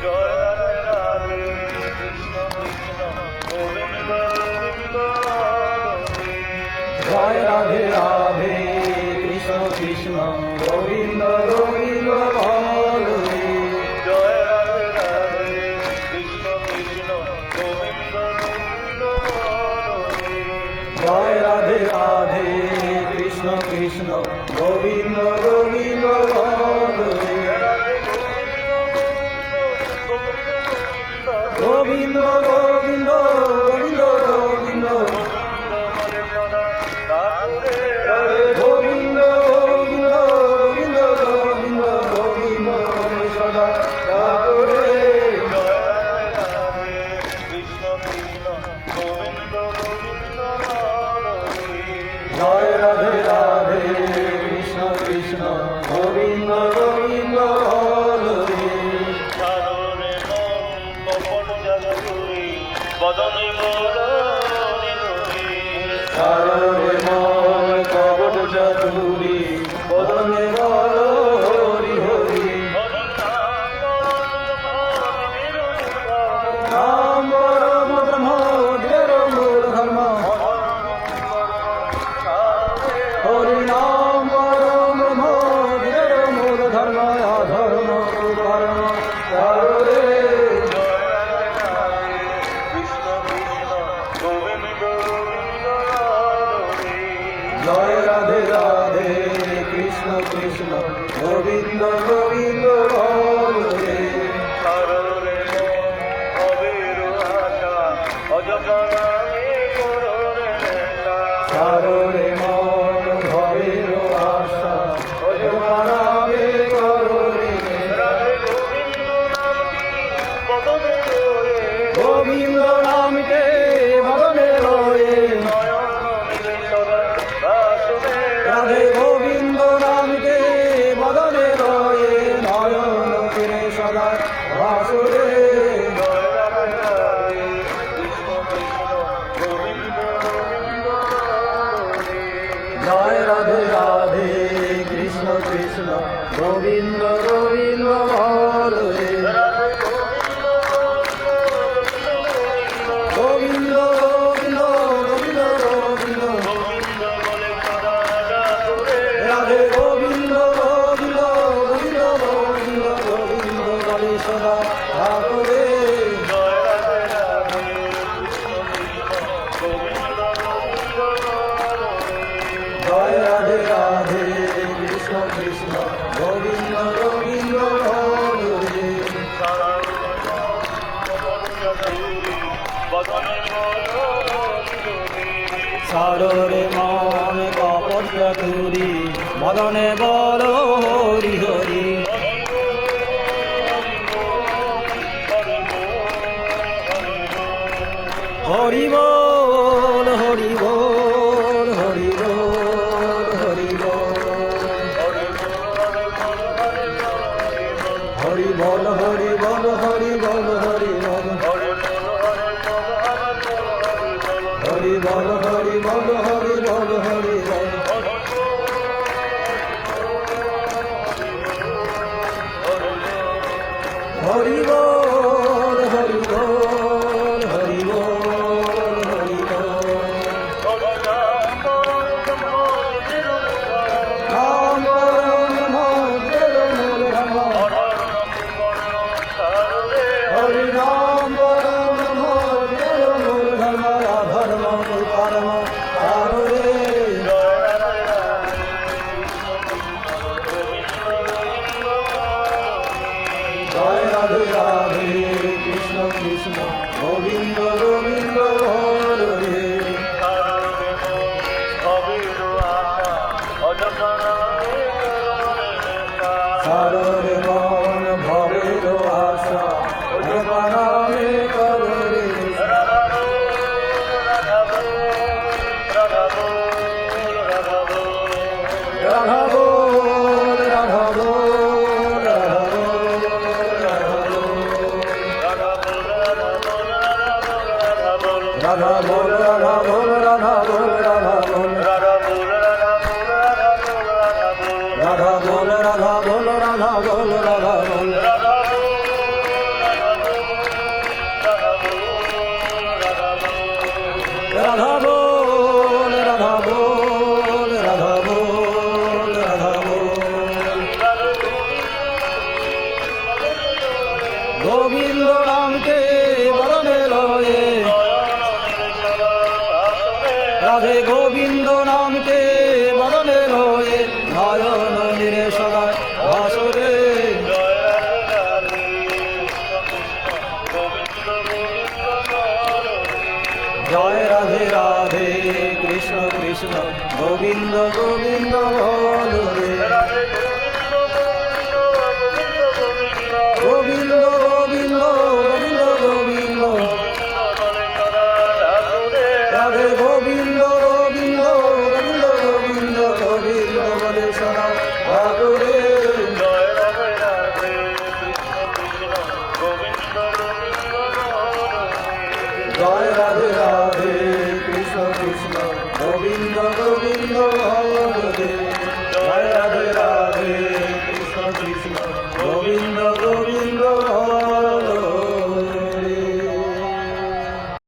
জয় রাধে রাধে কৃষ্ণ কৃষ্ণ গোবিন্দ গোবিন্দ হরে। জয় রাধে রাধে কৃষ্ণ কৃষ্ণ গোবিন্দ গোবিন্দ হরে। জয় রাধে রাধে কৃষ্ণ কৃষ্ণ গোবিন্দ গোবিন্দ হরে। গোবিন্দ গোবিন্দ গোবিন্দ গোবিন্দ গোবিন্দ গোবিন্দ গোবিন্দ গোবিন্দ গোবিন্দ সদা রে। জয় রাধে রাধে কৃষ্ণ কৃষ্ণ গোবিন্দ গোবিন্দ হরে। সাররে মন কপট চাতুরী বদনে বল হরি হরি। নাম পরম ব্রহ্ম দেব মূল ধর্ম। হরি নাম পরম ব্রহ্ম দেব মূল ধর্ম অধর্ম কর্ম সাররে। জয় রাধে রাধে কৃষ্ণ কৃষ্ণ গোবিন্দ গোবিন্দ হরে। সাররে মন ভবের আশা অজমানাবে কররে। গোবিন্দ নামকে বদনে রয়ে। রাধে গোবিন্দ নামকে বদনে রয়ে নয়ন ফিরে সদা ভাসুরে। জয় রাধে রাধে কৃষ্ণ কৃষ্ণ গোবিন্দ গোবিন্দ হরে। গোবিন্দ গোবিন্দ গোবিন্দ গোবিন্দ রাধে গোবিন্দ গোবিন্দ গোবিন্দ গোবিন্দ গোবিন্দ বলে সদা ঠাকুরে। জয় রাধে রাধে কৃষ্ণ কৃষ্ণ গোবিন্দ গোবিন্দ হরে। সাররে মন কপট চাতুরী বদনে বল হরি হরি। হরি বল হরি বল হরি বল হরি বল হরি বল হরি বল হরি বল হরি বল হরি বল হরি বল হরি বল হরি বল। হরি বল হরি বল হরি বল হরি বল। নাম পরম দেব মূল ধর্ম। হরি নাম পরম দেব মূল ধর্ম অধর্ম কর্ম সাররে। জয় রাধে রাধে কৃষ্ণ কৃষ্ণ গোবিন্দ গোবিন্দ হরে। সাররে মন ভবের আশা অজমানাবে কররে। রাধা বল রাধা বল রাধা বল রাধা বল রাধা বল রাধা বল। গোবিন্দ নামকে বরণে লয়ে রাধে গোবিন্দ নামকে বরণে লয়ে নয়ন নিরে সদায় ভাসরে জয় রাধে রাধে কৃষ্ণ কৃষ্ণ গোবিন্দ গোবিন্দ বলো রে গোবিন্দ গোবিন্দ গোবিন্দ গোবিন্দ রাধে গোবিন্দ গোবিন্দ গোবিন্দ গোবিন্দ গোবিন্দ বলে সদা ভাগরে জয় রাধে রাধে কৃষ্ণ কৃষ্ণ গোবিন্দ গোবিন্দ হরে জয় রাধে রাধে কৃষ্ণ কৃষ্ণ গোবিন্দ